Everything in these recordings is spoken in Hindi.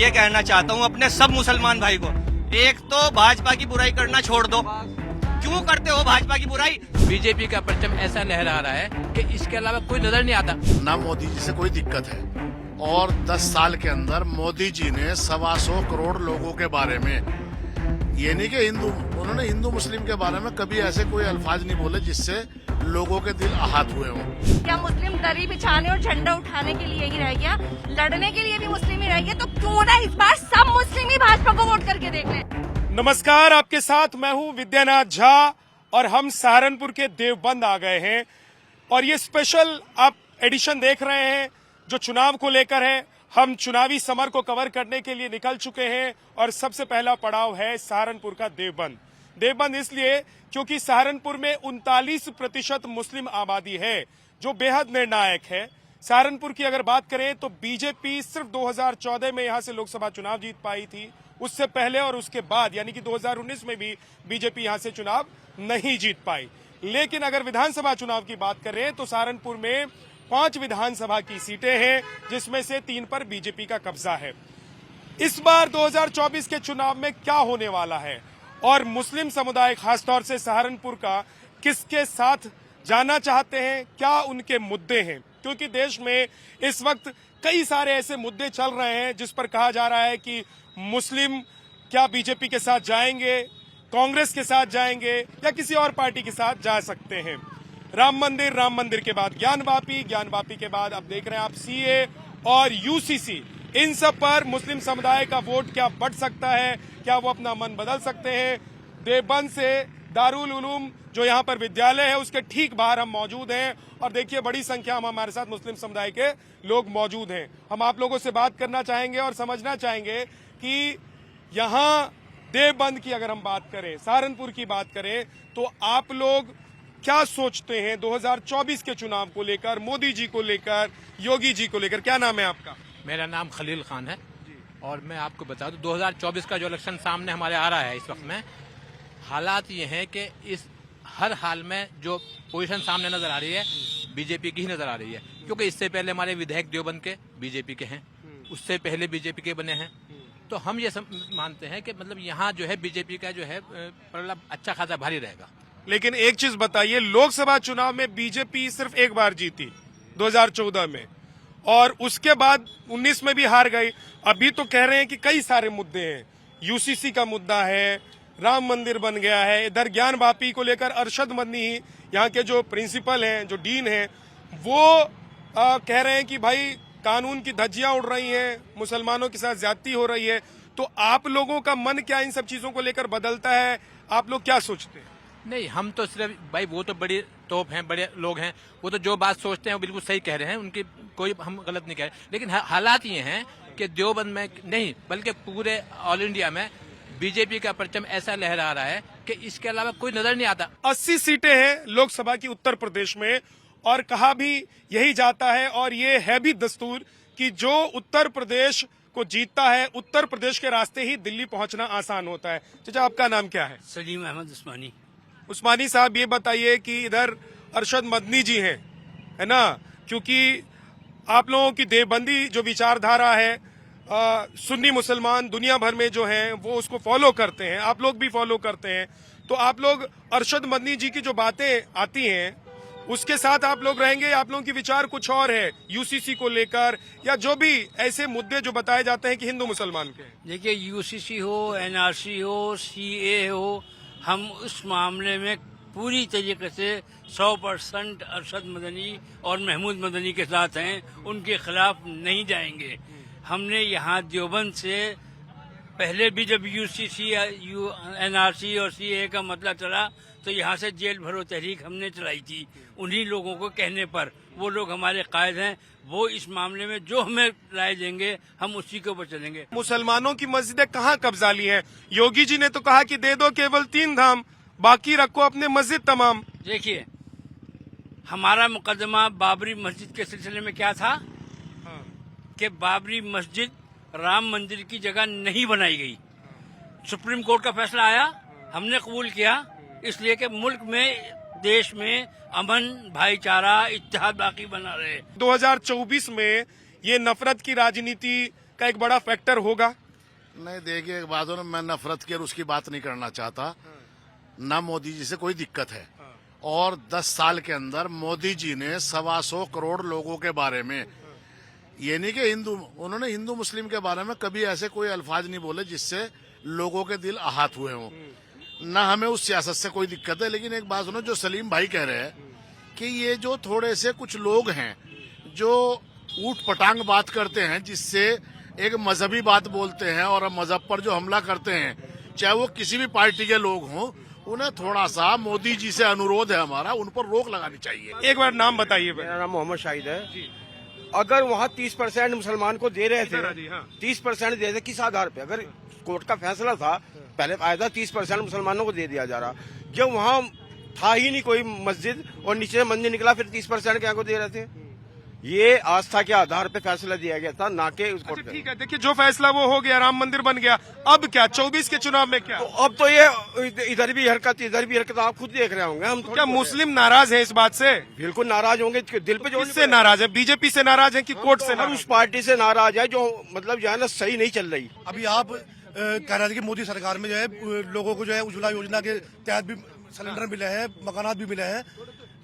ये कहना चाहता हूँ अपने सब मुसलमान भाई को, एक तो भाजपा की बुराई करना छोड़ दो। क्यों करते हो भाजपा की बुराई? बीजेपी का परचम ऐसा लहरा रहा है कि इसके अलावा कोई नजर नहीं आता। ना मोदी जी से कोई दिक्कत है, और 10 साल के अंदर मोदी जी ने 125 करोड़ लोगों के बारे में, ये नहीं कि उन्होंने हिंदू मुस्लिम के बारे में कभी ऐसे कोई अल्फाज नहीं बोले जिससे लोगों के दिल आहत हुए हों। क्या मुस्लिम दरी बिछाने और झंडा उठाने के लिए ही रह गया? लड़ने के लिए भी मुस्लिम ही रह गया, तो क्यों ना इस बार सब मुस्लिम ही भाजपा को वोट करके देख लें। नमस्कार, आपके साथ मैं हूं विद्यानाथ झा और हम सहारनपुर के देवबंद आ गए हैं और ये स्पेशल आप एडिशन देख रहे हैं जो चुनाव को लेकर है। हम चुनावी समर को कवर करने के लिए निकल चुके हैं और सबसे पहला पड़ाव है सहारनपुर का देवबंद। देवबंद इसलिए क्योंकि सहारनपुर में 39% मुस्लिम आबादी है जो बेहद निर्णायक है। सहारनपुर की अगर बात करें तो बीजेपी सिर्फ 2014 में यहां से लोकसभा चुनाव जीत पाई थी, उससे पहले और उसके बाद यानी कि 2019 में भी बीजेपी यहां से चुनाव नहीं जीत पाई। लेकिन अगर विधानसभा चुनाव की बात करें तो सहारनपुर में 5 विधानसभा की सीटें हैं जिसमें से 3 पर बीजेपी का कब्जा है। इस बार 2024 के चुनाव में क्या होने वाला है और मुस्लिम समुदाय खासतौर से सहारनपुर का किसके साथ जाना चाहते हैं, क्या उनके मुद्दे हैं, क्योंकि देश में इस वक्त कई सारे ऐसे मुद्दे चल रहे हैं जिस पर कहा जा रहा है कि मुस्लिम क्या बीजेपी के साथ जाएंगे, कांग्रेस के साथ जाएंगे या किसी और पार्टी के साथ जा सकते हैं। राम मंदिर के बाद ज्ञान वापी के बाद अब देख रहे हैं आप सीए और यूसीसी, इन सब पर मुस्लिम समुदाय का वोट क्या बढ़ सकता है, क्या वो अपना मन बदल सकते हैं। देवबंद से दारुल उलूम जो यहाँ पर विद्यालय है उसके ठीक बाहर हम मौजूद हैं और देखिए बड़ी संख्या में हमारे साथ मुस्लिम समुदाय के लोग मौजूद हैं। हम आप लोगों से बात करना चाहेंगे और समझना चाहेंगे कि यहाँ देवबंद की अगर हम बात करें, सहारनपुर की बात करें, तो आप लोग क्या सोचते हैं 2024 के चुनाव को लेकर, मोदी जी को लेकर, योगी जी को लेकर? क्या नाम है आपका? मेरा नाम खलील खान है और मैं आपको बता दूं 2024 का जो इलेक्शन सामने हमारे आ रहा है इस वक्त में, हालात ये हैं कि इस हर हाल में जो पोजीशन सामने नजर आ रही है बीजेपी की ही नजर आ रही है, क्योंकि इससे पहले हमारे विधायक देवबंद के बीजेपी के हैं, उससे पहले बीजेपी के बने हैं। तो हम ये मानते हैं कि मतलब यहाँ जो है बीजेपी का जो है मतलब अच्छा खासा भारी रहेगा। लेकिन एक चीज बताइए, लोकसभा चुनाव में बीजेपी सिर्फ एक बार जीती 2014 में और उसके बाद 19 में भी हार गई। अभी तो कह रहे हैं कि कई सारे मुद्दे हैं, यूसीसी का मुद्दा है, राम मंदिर बन गया है, इधर ज्ञान वापी को लेकर अरशद मदनी यहाँ के जो प्रिंसिपल हैं, जो डीन हैं, वो कह रहे हैं कि भाई कानून की धज्जियां उड़ रही हैं, मुसलमानों के साथ ज्यादती हो रही है। तो आप लोगों का मन क्या इन सब चीजों को लेकर बदलता है? आप लोग क्या सोचते हैं? नहीं, हम तो सिर्फ भाई वो तो बड़ी तोप हैं, बड़े लोग हैं, वो तो जो बात सोचते हैं वो बिल्कुल सही कह रहे हैं, उनकी कोई हम गलत नहीं कह रहे। लेकिन हालात ये हैं कि देवबंद में नहीं बल्कि पूरे ऑल इंडिया में बीजेपी का परचम ऐसा लहरा रहा है कि इसके अलावा कोई नजर नहीं आता। 80 सीटें हैं लोकसभा की उत्तर प्रदेश में और कहा भी यही जाता है और ये है भी दस्तूर कि जो उत्तर प्रदेश को जीतता है, उत्तर प्रदेश के रास्ते ही दिल्ली पहुंचना आसान होता है। चाचा, आपका नाम क्या है? सलीम अहमद उस्मानी। उस्मानी साहब, ये बताइए कि इधर अरशद मदनी जी हैं, है ना, क्योंकि आप लोगों की देवबंदी जो विचारधारा है, सुन्नी मुसलमान दुनिया भर में जो हैं वो उसको फॉलो करते हैं, आप लोग भी फॉलो करते हैं। तो आप लोग अरशद मदनी जी की जो बातें आती हैं उसके साथ आप लोग रहेंगे, आप लोगों की विचार कुछ और है यूसीसी को लेकर या जो भी ऐसे मुद्दे जो बताए जाते हैं कि हिंदू मुसलमान के? देखिए, यूसीसी हो, एनआरसी हो, सीए हो, हम उस मामले में पूरी तरीके से 100% अरशद मदनी और महमूद मदनी के साथ हैं, उनके खिलाफ नहीं जाएंगे। हमने यहाँ देवबंद से पहले भी जब यूसीसी एनआरसी और सीए का मसला चला तो यहाँ से जेल भरो तहरीक हमने चलाई थी, उन्हीं लोगों को कहने पर। वो लोग हमारे कायद हैं, वो इस मामले में जो हमें राय देंगे हम उसी के ऊपर चलेंगे। मुसलमानों की मस्जिदें कहाँ कब्जा ली है? योगी जी ने तो कहा कि दे दो केवल 3 धाम, बाकी रखो अपने मस्जिद तमाम। देखिए, हमारा मुकदमा बाबरी मस्जिद के सिलसिले में क्या था कि बाबरी मस्जिद राम मंदिर की जगह नहीं बनाई गई। सुप्रीम कोर्ट का फैसला आया, हमने कबूल किया, इसलिए कि मुल्क में, देश में अमन, भाईचारा, इत्तेहाद बाकी बना रहे। 2024 में ये नफरत की राजनीति का एक बड़ा फैक्टर होगा? नहीं, देखिए एक बात हो ना, मैं नफरत की और उसकी बात नहीं करना चाहता। ना मोदी जी से कोई दिक्कत है, और 10 साल के अंदर मोदी जी ने 125 करोड़ लोगों के बारे में, ये नहीं कि उन्होंने हिंदू मुस्लिम के बारे में कभी ऐसे कोई अल्फाज नहीं बोले जिससे लोगों के दिल आहत हुए हों। ना हमें उस सियासत से कोई दिक्कत है, लेकिन एक बात सुनो, जो सलीम भाई कह रहे हैं कि ये जो थोड़े से कुछ लोग हैं जो ऊट पटांग बात करते हैं, जिससे एक मजहबी बात बोलते हैं और मजहब पर जो हमला करते हैं, चाहे वो किसी भी पार्टी के लोग हों, उन्हें थोड़ा सा मोदी जी से अनुरोध है हमारा, उन पर रोक लगानी चाहिए। एक बार नाम बताइए। मेरा नाम मोहम्मद शाहिद है। अगर वहाँ 30% मुसलमान को दे रहे थे, 30% दे रहे थे, किस आधार पे? अगर कोर्ट का फैसला था, पहले आया था 30% मुसलमानों को दे दिया जा रहा, जब वहाँ था ही नहीं कोई मस्जिद और नीचे से मंदिर निकला, फिर 30% क्या को दे रहे थे? ये आस्था के आधार पे फैसला दिया गया था, ना कि उस कोर्ट। ठीक है, देखिए जो फैसला वो हो गया, राम मंदिर बन गया, अब क्या 24 के चुनाव में क्या? तो अब तो ये इधर भी हरकत आप खुद देख रहे होंगे। हम क्या मुस्लिम नाराज है इस बात से? बिल्कुल नाराज होंगे, दिल पे जो किससे नाराज है? बीजेपी से नाराज है कि कोर्ट से? हम उस पार्टी से नाराज है जो मतलब जो है ना सही नहीं चल रही। अभी आप कह रहे थे कि मोदी सरकार में जो है लोगों को जो है उज्ज्वला योजना के तहत भी सिलेंडर मिले हैं, मकानात भी मिले हैं,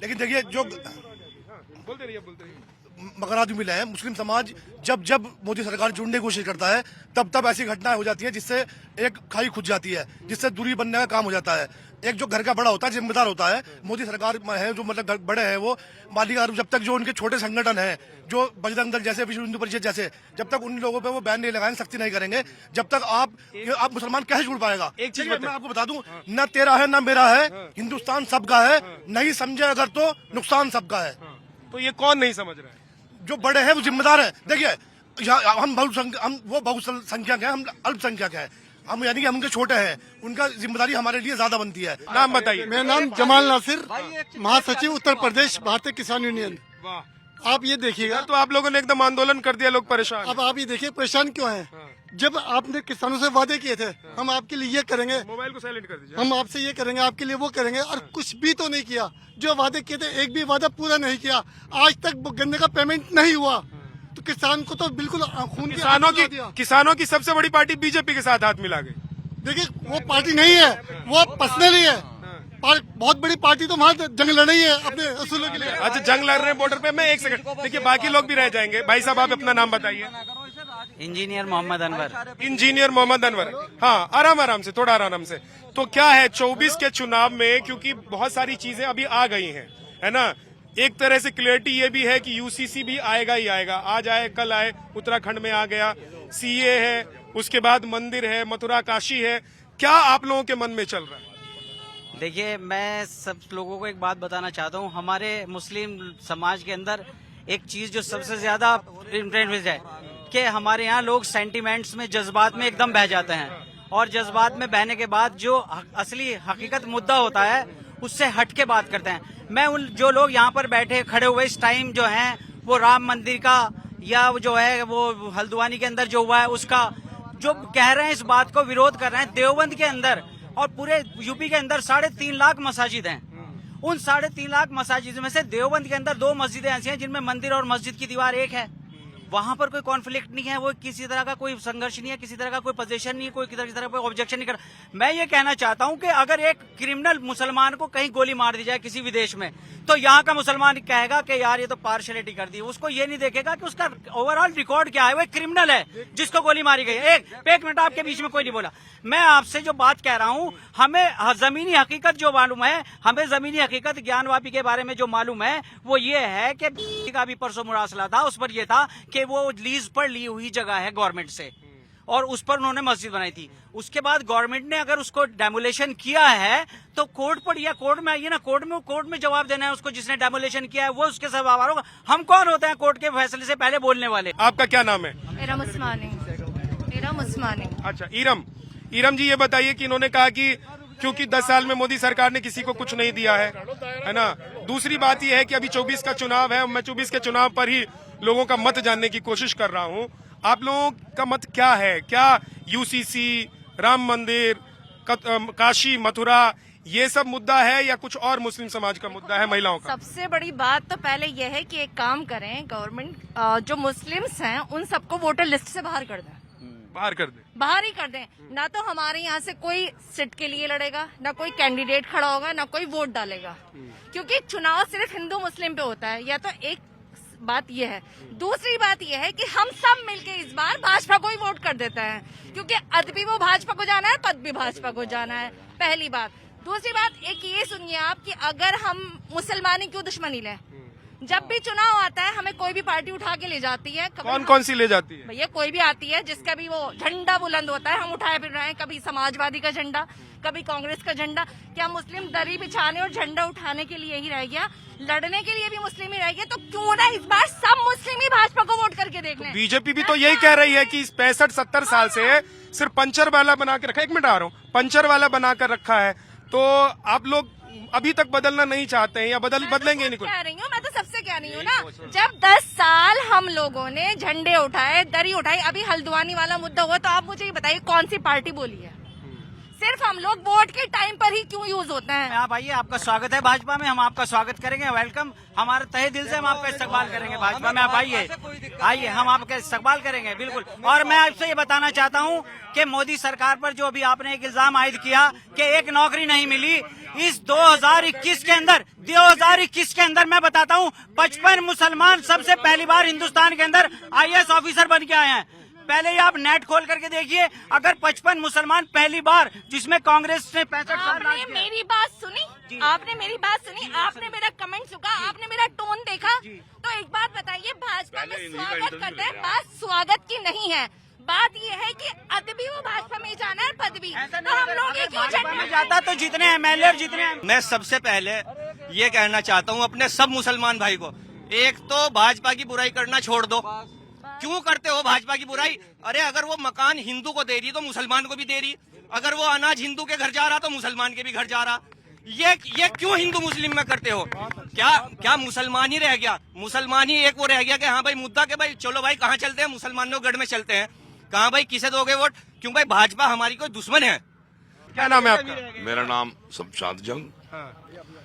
लेकिन देखिए जो मकानात भी मिले हैं, मुस्लिम समाज जब जब मोदी सरकार जुड़ने की कोशिश करता है तब ऐसी घटनाएं हो जाती हैं जिससे एक खाई खुद जाती है, जिससे दूरी बनने का काम हो जाता है। एक जो घर का बड़ा होता है, जिम्मेदार होता है, मोदी सरकार है जो मतलब बड़े हैं वो मालिक, जब तक जो उनके छोटे संगठन हैं, जो बजरंग दल जैसे, विश्व हिंदू परिषद जैसे, जब तक उन लोगों पे वो बैन नहीं लगाएंगे, सख्ती नहीं करेंगे, जब तक आप मुसलमान कैसे जुड़ पाएगा? एक चीज मैं आपको बता दूं, न तेरा है न मेरा है, हिंदुस्तान सबका है, नहीं समझे अगर तो नुकसान सबका है। तो ये कौन नहीं समझ रहा है? जो बड़े हैं वो जिम्मेदार है। देखिए हम वो बहुसंख्यक हैं, हम अल्पसंख्यक हैं, हम यानी कि हम उनके छोटे हैं, उनका जिम्मेदारी हमारे लिए ज्यादा बनती है। नाम बताइए। मेरा नाम जमाल नासिर, महासचिव उत्तर प्रदेश भारतीय किसान यूनियन। वाह, आप ये देखिएगा, तो आप लोगों ने एकदम आंदोलन कर दिया, लोग परेशान। अब आप ये देखिए परेशान क्यों हैं? जब आपने किसानों से वादे किए थे, हम आपके लिए ये करेंगे, मोबाइल को साइलेंट कर दीजिए, हम आपसे ये करेंगे, आपके लिए वो करेंगे, और कुछ भी तो नहीं किया। जो वादे किए थे एक भी वादा पूरा नहीं किया, आज तक गन्ने का पेमेंट नहीं हुआ, तो किसान को तो बिल्कुल खून किसानों की सबसे बड़ी पार्टी बीजेपी के साथ हाथ मिला गई। देखिए वो पार्टी नहीं है, वो पर्सनली है, बहुत बड़ी पार्टी तो वहाँ जंग लड़ी है अपने असूलों के लिए। अच्छा, जंग लड़ रहे हैं बॉर्डर पे। मैं एक सेकंड, देखिए बाकी लोग भी रह जाएंगे। भाई साहब, आप अपना नाम बताइए। इंजीनियर मोहम्मद अनवर। इंजीनियर मोहम्मद अनवर, हाँ, आराम से, थोड़ा आराम से। तो क्या है 24 के चुनाव में, क्योंकि बहुत सारी चीजें अभी आ गई हैं, है ना? एक तरह से क्लियरिटी ये भी है कि यूसीसी भी आएगा ही आएगा, आज आए कल आए, उत्तराखंड में आ गया, सीए है, उसके बाद मंदिर है, मथुरा काशी है। क्या आप लोगों के मन में चल रहा है? देखिए, मैं सब लोगों को एक बात बताना चाहता हूँ, हमारे मुस्लिम समाज के अंदर एक चीज जो सबसे ज्यादा इम्प्रेंट है कि हमारे यहाँ लोग सेंटिमेंट्स में, जज्बात में एकदम बह जाते हैं, और जज्बात में बहने के बाद जो असली हकीकत मुद्दा होता है उससे हट के बात करते हैं। मैं उन जो लोग यहाँ पर बैठे खड़े हुए इस टाइम जो हैं, वो राम मंदिर का या जो है वो हल्द्वानी के अंदर जो हुआ है उसका जो कह रहे हैं, इस बात को विरोध कर रहे हैं। देवबंद के अंदर और पूरे यूपी के अंदर 3.5 लाख मसाजिद हैं। उन 3.5 लाख मसाजिद में से देवबंद के अंदर 2 मस्जिदें ऐसी हैं जिनमें मंदिर और मस्जिद की दीवार एक है। वहां पर कोई कॉन्फ्लिक्ट नहीं है, वो किसी तरह का कोई संघर्ष नहीं है, किसी तरह का कोई पोजीशन नहीं है, कोई किसी तरह का ऑब्जेक्शन नहीं कर। मैं ये कहना चाहता हूं कि अगर एक क्रिमिनल मुसलमान को कहीं गोली मार दी जाए किसी विदेश में, तो यहाँ का मुसलमान कहेगा कि यार ये तो पार्शलिटी कर दी। उसको ये नहीं देखेगा कि उसका ओवरऑल रिकॉर्ड क्या है, वो एक क्रिमिनल है जिसको गोली मारी गई। एक मिनट, आपके बीच में कोई नहीं बोला। मैं आपसे जो बात कह रहा हूं, हमें जमीनी हकीकत जो मालूम है, हमें जमीनी हकीकत ज्ञानवापी के बारे में जो मालूम है वो ये है कि का भी परसों मुरासला था, उस पर यह था कि वो लीज पर ली हुई जगह है गवर्नमेंट से, और उस पर उन्होंने मस्जिद बनाई थी। उसके बाद गवर्नमेंट ने अगर उसको डेमोलेशन किया है तो कोर्ट पर या कोर्ट में आइए ना, कोर्ट में जवाब देना है उसको, जिसने डेमोलेशन किया है वो उसके सवाल होगा। हम कौन होते हैं कोर्ट के फैसले से पहले बोलने वाले? आपका क्या नाम है? इरम उस्मानी। अच्छा, इरम जी, ये बताइए कि इन्होंने कहा कि क्योंकि 10 साल में मोदी सरकार ने किसी को कुछ नहीं दिया है ना? दूसरी बात यह है कि अभी 24 का चुनाव है, मैं 24 के चुनाव पर ही लोगों का मत जानने की कोशिश कर रहा हूं। आप लोगों का मत क्या है? क्या यूसीसी, राम मंदिर, काशी, मथुरा, ये सब मुद्दा है या कुछ और मुस्लिम समाज का मुद्दा है महिलाओं का? सबसे बड़ी बात तो पहले यह है कि एक काम करें, गवर्नमेंट जो मुस्लिम्स हैं उन सबको वोटर लिस्ट से बाहर कर दें। बाहर कर दे। बाहर ही कर दें। ना तो हमारे यहाँ से कोई सीट के लिए लड़ेगा, ना कोई कैंडिडेट खड़ा होगा, ना कोई वोट डालेगा, क्योंकि चुनाव सिर्फ हिंदू मुस्लिम पे होता है। या तो एक बात यह है, दूसरी बात यह है कि हम सब मिलके इस बार भाजपा को ही वोट कर देते हैं, क्योंकि अद भी वो भाजपा को जाना है, पद भी भाजपा को जाना है, पहली बात। दूसरी बात एक ये सुनिए आप कि अगर हम मुसलमानी क्यों दुश्मनी लें, जब भी चुनाव आता है हमें कोई भी पार्टी उठा के ले जाती है। कौन कौन सी ले जाती है? भैया कोई भी आती है जिसका भी वो झंडा बुलंद होता है हम उठाए फिर रहे हैं, कभी समाजवादी का झंडा, कभी कांग्रेस का झंडा। क्या मुस्लिम दरी बिछाने और झंडा उठाने के लिए ही रह गया? लड़ने के लिए भी मुस्लिम ही रह गया? तो क्यों ना इस बार सब मुस्लिम ही भाजपा को वोट करके देख लें। बीजेपी भी तो यही कह रही है कि इस 65-70 साल से सिर्फ पंचर वाला बना के रखा है। 1 मिनट आ रहा हूँ, पंचर वाला बना कर रखा है, तो आप लोग अभी तक बदलना नहीं चाहते हैं या बदलेंगे नहीं? कह रही हूँ, मैं तो सबसे कह रही हूँ ना, जब 10 साल हम लोगों ने झंडे उठाए, दरी उठाई, अभी हल्द्वानी वाला मुद्दा हुआ, तो आप मुझे ये बताइए कौन सी पार्टी बोली है? सिर्फ हम लोग वोट के टाइम पर ही क्यों यूज होते हैं? आप आइए, आपका स्वागत है भाजपा में, हम आपका स्वागत करेंगे, वेलकम। हमारे तहे दिल से हम आपका इस्तकबाल करेंगे भाजपा में। आप आइए, हम आपका इस्तकबाल करेंगे, बिल्कुल। और मैं आपसे ये बताना चाहता हूँ कि मोदी सरकार पर जो अभी आपने एक इल्जाम आयद किया कि एक नौकरी नहीं मिली, इस 2021 के अंदर मैं बताता हूँ 55 मुसलमान सबसे पहली बार हिंदुस्तान के अंदर IAS ऑफिसर बन के आए हैं। पहले ही आप नेट खोल करके देखिए, अगर 55 मुसलमान पहली बार, जिसमें कांग्रेस ने 65 आपने मेरी बात सुनी, आपने मेरी बात सुनी, आपने मेरा कमेंट सुना, आपने मेरा टोन देखा, तो एक बात बताइए, भाजपा में स्वागत करते हैं, बात स्वागत की नहीं है, बात ये है कि अदबी वो भाजपा में जाना है, पद भी, तो हम लोग ये क्यों झंडा जाता तो जितने MLA और जितने। मैं सबसे पहले ये कहना चाहता हूँ अपने सब मुसलमान भाई को, एक तो भाजपा की बुराई करना छोड़ दो। क्यों करते हो भाजपा की बुराई? अरे अगर वो मकान हिंदू को दे रही तो मुसलमान को भी दे रही, अगर वो अनाज हिंदू के घर जा रहा तो मुसलमान के भी घर जा रहा। ये क्यों हिंदू मुस्लिम में करते हो? क्या मुसलमान ही रह गया? मुसलमान ही एक वो रह गया कि हाँ भाई मुद्दा के भाई चलो भाई कहाँ चलते हैं, मुसलमानों गढ़ में चलते हैं, कहाँ भाई किसे दोगे वोट? क्यों भाई भाजपा हमारी कोई दुश्मन है? क्या नाम है आपका? मेरा नाम शमशाद जंग,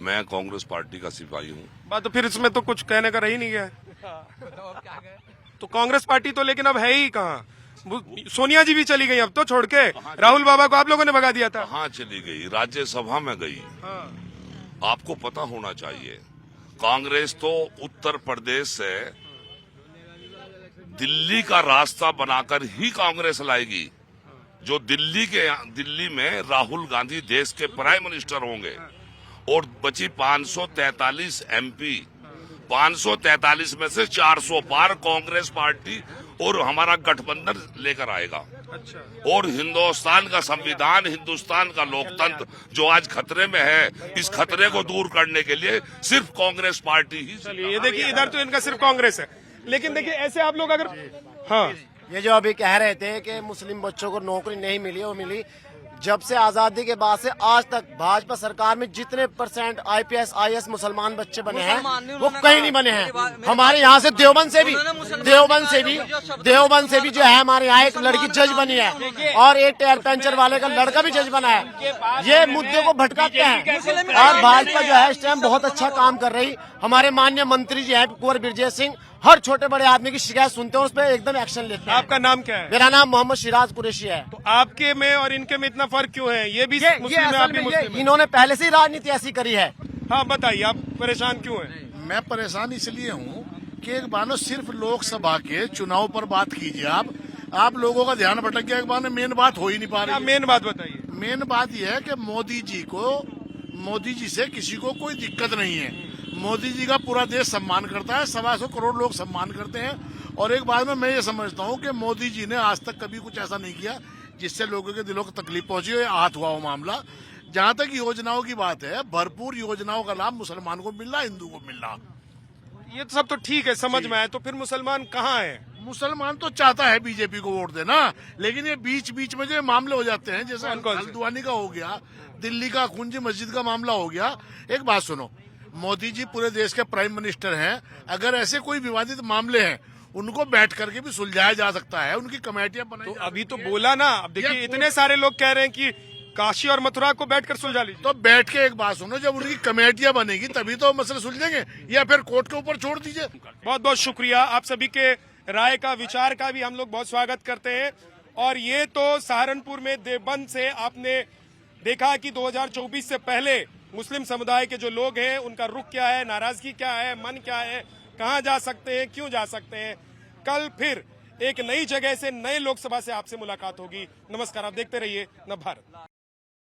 मैं कांग्रेस पार्टी का सिपाही हूँ। बात तो फिर इसमें तो कुछ कहने का रही नहीं गया। तो कांग्रेस पार्टी तो लेकिन अब है ही कहाँ? सोनिया जी भी चली गई अब तो छोड़ के, राहुल बाबा को आप लोगों ने भगा दिया था। हाँ चली गई, राज्यसभा में गई। आपको पता होना चाहिए, कांग्रेस तो उत्तर प्रदेश से दिल्ली का रास्ता बनाकर ही कांग्रेस लाएगी। जो दिल्ली में राहुल गांधी देश के प्राइम मिनिस्टर होंगे, और बची 543 MP, 543 में से 400 पार कांग्रेस पार्टी और हमारा गठबंधन लेकर आएगा। अच्छा। और हिंदुस्तान का संविधान, हिंदुस्तान का लोकतंत्र जो आज खतरे में है, इस खतरे को दूर करने के लिए सिर्फ कांग्रेस पार्टी ही। चलिए ये देखिए, इधर तो इनका सिर्फ कांग्रेस है, लेकिन देखिए ऐसे आप लोग अगर, हाँ ये जो अभी कह रहे थे कि मुस्लिम बच्चों को नौकरी नहीं मिली, वो मिली। जब से आजादी के बाद से आज तक भाजपा सरकार में जितने % IPS IAS मुसलमान बच्चे बने हैं वो कहीं नहीं बने हैं। हमारे यहाँ से देवबंद से भी जो है, हमारे यहाँ एक लड़की जज बनी है और एक टायर पंचर वाले का लड़का भी जज बना है। ये मुद्दे को भटकाते हैं और भाजपा जो है इस टाइम बहुत अच्छा काम कर रही। हमारे माननीय मंत्री जी है कुंवर बिरजेश सिंह, हर छोटे बड़े आदमी की शिकायत सुनते हैं, उस पर एकदम एक्शन लेते हैं। आपका नाम क्या है? मेरा नाम मोहम्मद सिराज कुरैशी है। तो आपके में और इनके में इतना फर्क क्यों है? ये भी मुस्लिम है, आप भी मुस्लिम है। इन्होंने पहले से ही राजनीति ऐसी करी है। हाँ बताइए, आप परेशान क्यों हैं? मैं परेशान इसलिए हूँ कि एक बार सिर्फ लोकसभा के चुनाव पर बात कीजिए आप लोगों का ध्यान भटक गया। एक बार मेन बात हो ही नहीं पा रही। मेन बात बताइए। मेन बात यह है कि मोदी जी से किसी को कोई दिक्कत नहीं है। मोदी जी का पूरा देश सम्मान करता है, 125 करोड़ लोग सम्मान करते हैं। और एक बात में मैं ये समझता हूँ कि मोदी जी ने आज तक कभी कुछ ऐसा नहीं किया जिससे लोगों के दिलों को तकलीफ पहुंची हो या आहत हुआ हो मामला। जहाँ तक योजनाओं की बात है, भरपूर योजनाओं का लाभ मुसलमान को मिल रहा, हिंदू को मिल रहा। ये सब तो ठीक है, समझ में आए। तो फिर मुसलमान कहाँ है? मुसलमान तो चाहता है बीजेपी को वोट देना, लेकिन ये बीच बीच में जो मामले हो जाते हैं, जैसे हल्द्वानी का हो गया, दिल्ली का कुंज मस्जिद का मामला हो गया। एक बात सुनो, मोदी जी पूरे देश के प्राइम मिनिस्टर हैं। अगर ऐसे कोई विवादित मामले हैं, उनको बैठ करके भी सुलझाया जा सकता है, उनकी कमेटियां बनाई। तो अभी तो बोला ना, अब देखिए इतने सारे लोग कह रहे हैं कि काशी और मथुरा को बैठकर सुलझा लीजिए। तो बैठ के एक बात सुनो, जब उनकी कमेटियां बनेगी तभी तो मसले सुलझेंगे, या फिर कोर्ट के ऊपर छोड़ दीजिए। बहुत बहुत शुक्रिया, आप सभी के राय का, विचार का भी हम लोग बहुत स्वागत करते हैं। और ये तो सहारनपुर में देवबंद से आपने देखा कि 2024 से पहले मुस्लिम समुदाय के जो लोग हैं उनका रुख क्या है, नाराजगी क्या है, मन क्या है, कहां जा सकते हैं, क्यों जा सकते हैं। कल फिर एक नई जगह से, नए लोकसभा से आपसे मुलाकात होगी। नमस्कार, आप देखते रहिए नव भारत।